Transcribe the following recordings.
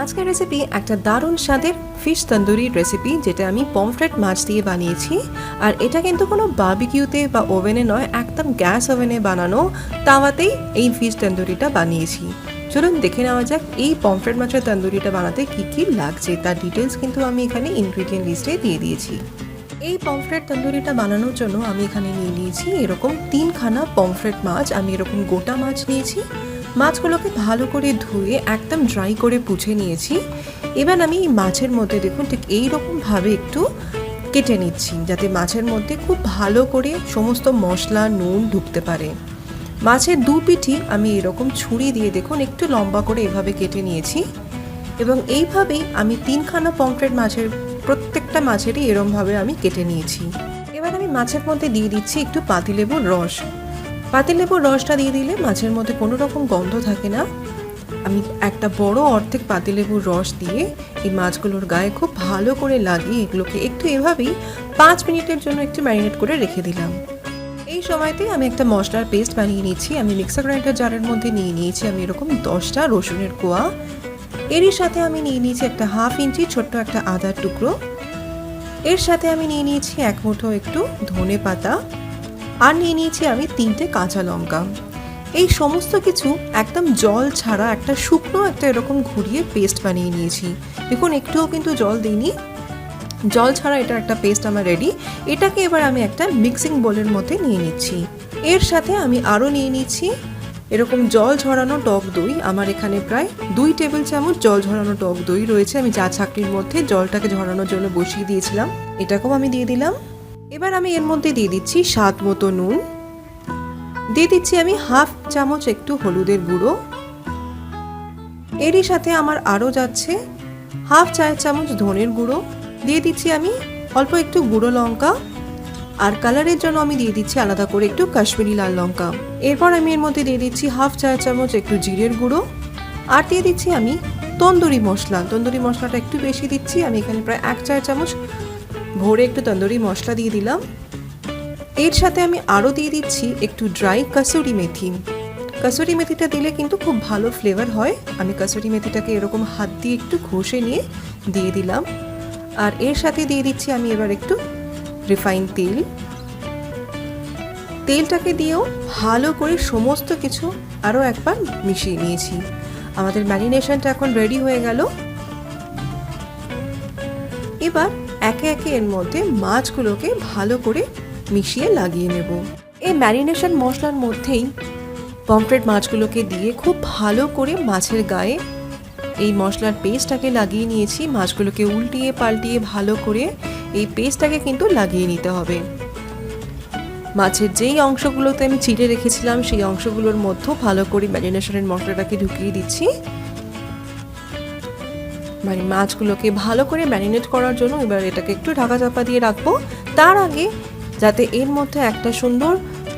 আজকের রেসিপি একটা দারুণ স্বাদের ফিশ তন্দুরি রেসিপি, যেটা আমি পমফ্রেট মাছ দিয়ে বানিয়েছি। আর এটা কিন্তু কোনো বারবিকিউতে বা ওভেনে নয়, একদম গ্যাস ওভেনে বানানো তাওয়াতেই এই ফিশ তন্দুরিটা বানিয়েছি। চলুন দেখে নেওয়া যাক এই পমফ্রেট মাছের তন্দুরিটা বানাতে কি কি লাগছে। তার ডিটেলস কিন্তু আমি এখানে ইনগ্রিডিয়েন্ট লিস্টে দিয়ে দিয়েছি। এই পমফ্রেট তন্দুরিটা বানানোর জন্য আমি এখানে নিয়ে নিয়েছি এরকম 3খানা পমফ্রেট মাছ। আমি এরকম গোটা মাছ নিয়েছি। মাছগুলোকে ভালো করে ধুয়ে একদম ড্রাই করে পুছে নিয়েছি। এবার আমি এই মাছের মধ্যে দেখুন ঠিক এইরকমভাবে একটু কেটে নিচ্ছি, যাতে মাছের মধ্যে খুব ভালো করে সমস্ত মশলা নুন ঢুকতে পারে। মাছের দু পিঠই আমি এরকম ছুরি দিয়ে দেখুন একটু লম্বা করে এভাবে কেটে নিয়েছি। এবং এইভাবেই আমি 3খানা পমফ্রেট মাছের প্রত্যেকটা মাছেরই এরমভাবে আমি কেটে নিয়েছি। এবার আমি মাছের মধ্যে দিয়ে দিচ্ছি একটু পাতিলেবুর রস। পাতিলেবুর রসটা দিয়ে দিলে মাছের মধ্যে কোনো রকম গন্ধ থাকে না। আমি একটা বড় অর্ধেক পাতিলেবুর রস দিয়ে এই মাছগুলোর গায়ে খুব ভালো করে লাগিয়ে এগুলোকে একটু এভাবেই 5 মিনিটের জন্য একটু ম্যারিনেট করে রেখে দিলাম। এই সময়তে আমি একটা মশলার পেস্ট বানিয়ে নিয়েছি। আমি মিক্সার গ্রাইন্ডার জারের মধ্যে নিয়ে নিয়েছি আমি এরকম 10টা রসুনের কোয়া। এরই সাথে আমি নিয়ে নিয়েছি একটা 1/2 ইঞ্চি ছোট্ট একটা আদার টুকরো। এর সাথে আমি নিয়ে নিয়েছি 1 মুঠো একটু ধনে পাতা, আর নিয়ে নিয়েছি আমি 3টে কাঁচা লঙ্কা। এই সমস্ত কিছু একদম জল ছাড়া একটা শুকনো একটা এরকম ঘুরিয়ে পেস্ট বানিয়ে নিয়েছি। দেখুন একটুও কিন্তু জল দিইনি, জল ছাড়া এটা একটা পেস্ট আমার রেডি। এটাকে এবার আমি একটা মিক্সিং বোলের মধ্যে নিয়ে নিচ্ছি। এর সাথে আমি আরও নিয়ে নিচ্ছি এরকম জল ঝরানো টক দই। আমার এখানে প্রায় 2 টেবিল চামচ জল ঝরানো টক দই রয়েছে। আমি চা ছাঁকনির মধ্যে জলটাকে ঝরানোর জন্য বসিয়ে দিয়েছিলাম, এটাকেও আমি দিয়ে দিলাম। এবার আমি এর মধ্যে দিয়ে দিচ্ছি স্বাদ মতো নুন, দিয়ে দিচ্ছি আমি 1/2 চামচ একটু হলুদের গুঁড়ো। এরই সাথে আমার আরও যাচ্ছে 1/2 চা চামচ ধনের গুঁড়ো, দিয়ে দিচ্ছি আমি অল্প একটু গুঁড়ো লঙ্কা, আর কালারের জন্য আমি দিয়ে দিচ্ছি আলাদা করে একটু কাশ্মীরি লাল লঙ্কা। এরপর আমি এর মধ্যে দিয়ে দিচ্ছি 1/2 চা চামচ একটু জিরের গুঁড়ো, আর দিয়ে দিচ্ছি আমি তন্দুরি মশলা। তন্দুরি মশলাটা একটু বেশি দিচ্ছি, আমি এখানে প্রায় 1 চা চামচ ভরে একটু তন্দুরি মশলা দিয়ে দিলাম। এর সাথে আমি আরও দিয়ে দিচ্ছি একটু ড্রাই কাসুরি মেথি। কাসুরি মেথিটা দিলে কিন্তু খুব ভালো ফ্লেভার হয়। আমি কাসুরি মেথিটাকে এরকম হাত দিয়ে একটু ঘষে নিয়ে দিয়ে দিলাম। আর এর সাথে দিয়ে দিচ্ছি আমি এবার একটু রিফাইন তেল। তেলটাকে দিয়েও ভালো করে সমস্ত কিছু আরও একবার মিশিয়ে নিয়েছি। আমাদের ম্যারিনেশনটা এখন রেডি হয়ে গেল। এবার একে একে এর মধ্যে মাছগুলোকে ভালো করে মিশিয়ে লাগিয়ে নেব। এই ম্যারিনেশন মশলার মধ্যেই পমফ্রেট মাছগুলোকে দিয়ে খুব ভালো করে মাছের গায়ে এই মশলার পেস্টটাকে লাগিয়ে নিয়েছি। মাছগুলোকে উল্টিয়ে পাল্টিয়ে ভালো করে এই পেস্টটাকে কিন্তু লাগিয়ে নিতে হবে। মাছের যেই অংশগুলোতে আমি চিড়ে রেখেছিলাম সেই অংশগুলোর মধ্যেও ভালো করে ম্যারিনেশনের মশলাটাকে ঢুকিয়ে দিচ্ছি। মানে মাছগুলোকে ভালো করে ম্যারিনেট করার জন্য এবার এটাকে একটু ঢাকা চাপা দিয়ে রাখবো। তার আগে যাতে এর মধ্যে একটা সুন্দর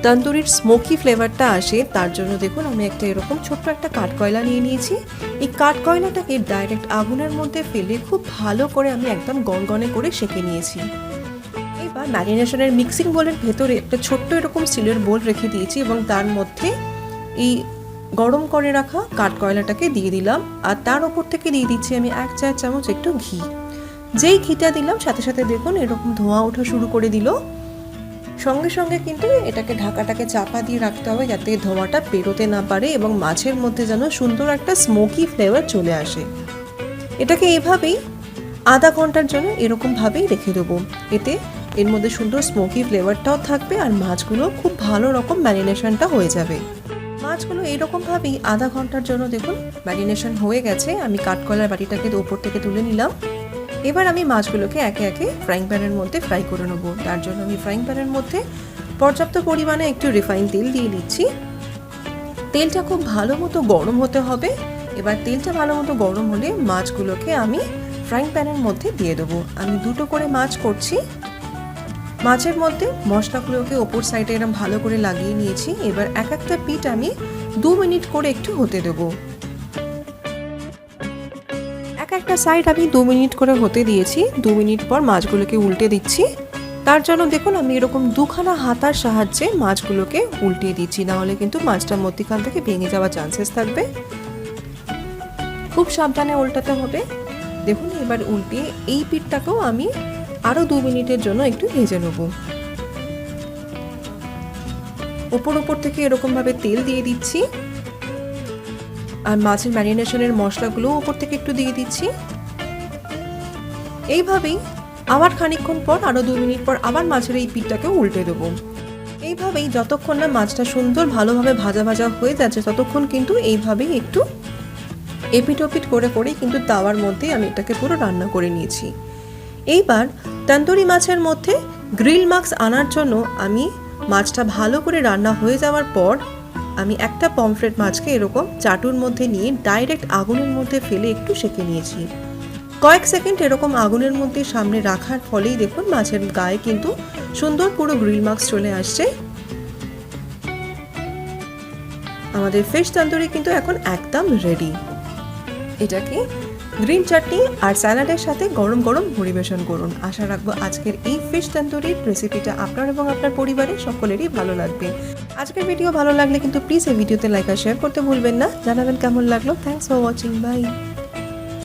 তন্দুরির স্মোকি ফ্লেভারটা আসে, তার জন্য দেখুন আমি একটা এরকম ছোট্ট একটা কাঠকয়লা নিয়ে নিয়েছি। এই কাঠকয়লাটাকে ডাইরেক্ট আগুনের মধ্যে ফেলে খুব ভালো করে আমি একদম গনগনে করে সেঁকে নিয়েছি। এবার ম্যারিনেশনের মিক্সিং বোলের ভেতরে একটা ছোট্ট এরকম স্টিলের বোল রেখে দিয়েছি এবং তার মধ্যে এই গরম করে রাখা কাঠকয়লাটাকে দিয়ে দিলাম। আর তার ওপর থেকে দিয়ে দিচ্ছি আমি 1 চা চামচ একটু ঘি। যেই ঘিটা দিলাম সাথে সাথে দেখুন এরকম ধোঁয়া ওঠা শুরু করে দিল। সঙ্গে সঙ্গে কিন্তু এটাকে ঢাকাটাকে চাপা দিয়ে রাখতে হবে, যাতে ধোঁয়াটা বেরোতে না পারে এবং মাছের মধ্যে যেন সুন্দর একটা স্মোকি ফ্লেভার চলে আসে। এটাকে এভাবেই আধা ঘন্টার জন্য এরকমভাবেই রেখে দেবো। এতে এর মধ্যে সুন্দর স্মোকি ফ্লেভারটাও থাকবে আর মাছগুলো খুব ভালো রকম ম্যারিনেশনটা হয়ে যাবে। মাছগুলো এইরকমভাবেই আধা ঘন্টার জন্য দেখুন ম্যারিনেশন হয়ে গেছে। আমি কাঠকয়লার বাটিটাকে ওপর থেকে তুলে নিলাম। এবার আমি মাছগুলোকে একে একে ফ্রাইং প্যানের মধ্যে ফ্রাই করে নেবো। তার জন্য আমি ফ্রাইং প্যানের মধ্যে পর্যাপ্ত পরিমাণে একটু রিফাইন তেল দিয়ে দিচ্ছি। তেলটা খুব ভালো মতো গরম হতে হবে। এবার তেলটা ভালো মতো গরম হলে মাছগুলোকে আমি ফ্রাইং প্যানের মধ্যে দিয়ে দেবো। আমি 2টো করে মাছ করছি। মাছের মধ্যে মশলাগুলোকে ওপর সাইডে এরকম ভালো করে লাগিয়ে নিয়েছি। এবার এক একটা পিঠ আমি 2 মিনিট করে একটু হতে দেবো। একটা সাইড আমি 2 মিনিট করে হতে দিয়েছি। 2 মিনিট পর মাছগুলোকে উল্টে দিচ্ছি। তার জন্য দেখুন আমি এরকম 2খানা হাতার সাহায্যে মাছগুলোকে উল্টিয়ে দিচ্ছি, না হলে কিন্তু মাছটার মধ্যখান থেকে ভেঙে যাওয়ার চান্সেস থাকবে। খুব সাবধানে উল্টাতে হবে। দেখুন এবার উল্টিয়ে এই পিঠটাকেও আমি আরও 2 মিনিটের জন্য একটু ভেজে নেব। ওপর থেকে এরকমভাবে তেল দিয়ে দিচ্ছি আর মাছের ম্যারিনেশনের মশলাগুলো ওপর থেকে একটু দিয়ে দিচ্ছি। এইভাবেই আবার খানিকক্ষণ পর আরও 2 মিনিট পর আবার মাছের এই পিঠটাকে উল্টে দেবো। এইভাবেই যতক্ষণ না মাছটা সুন্দর ভালোভাবে ভাজা ভাজা হয়ে যাচ্ছে ততক্ষণ কিন্তু এইভাবেই একটু এপিট ওপিট করে কিন্তু তাওয়ার মধ্যে আমি এটাকে পুরো রান্না করে নিয়েছি। এইবার তন্দুরি মাছের মধ্যে গ্রিল মার্কস আনার জন্য আমি মাছটা ভালো করে রান্না হয়ে যাওয়ার পর আমি একটা পমফ্রেট মাছকে এরকম চাটুর মধ্যে নিয়ে ডাইরেক্ট আগুনের মধ্যে ফেলে একটু সেঁকে নিয়েছি। কয়েক সেকেন্ড এরকম আগুনের মধ্যে সামনে রাখার ফলেই দেখুন মাছের গায়ে কিন্তু সুন্দর পুরো গ্রিল মার্কস চলে আসছে। আমাদের ফিশ তন্দুরি কিন্তু এখন একদম রেডি। এটাকে গ্রিন চাটনি আর স্যালাডের সাথে গরম গরম পরিবেশন করুন। আশা রাখবো আজকের এই ফিশ তন্দুরির রেসিপিটা আপনার এবং আপনার পরিবারের সকলেরই ভালো লাগবে। আজকের ভিডিও ভালো লাগলে কিন্তু প্লিজ এই ভিডিওতে লাইক আর শেয়ার করতে ভুলবেন না। জানাবেন কেমন লাগলো। Thanks for watching. বাই।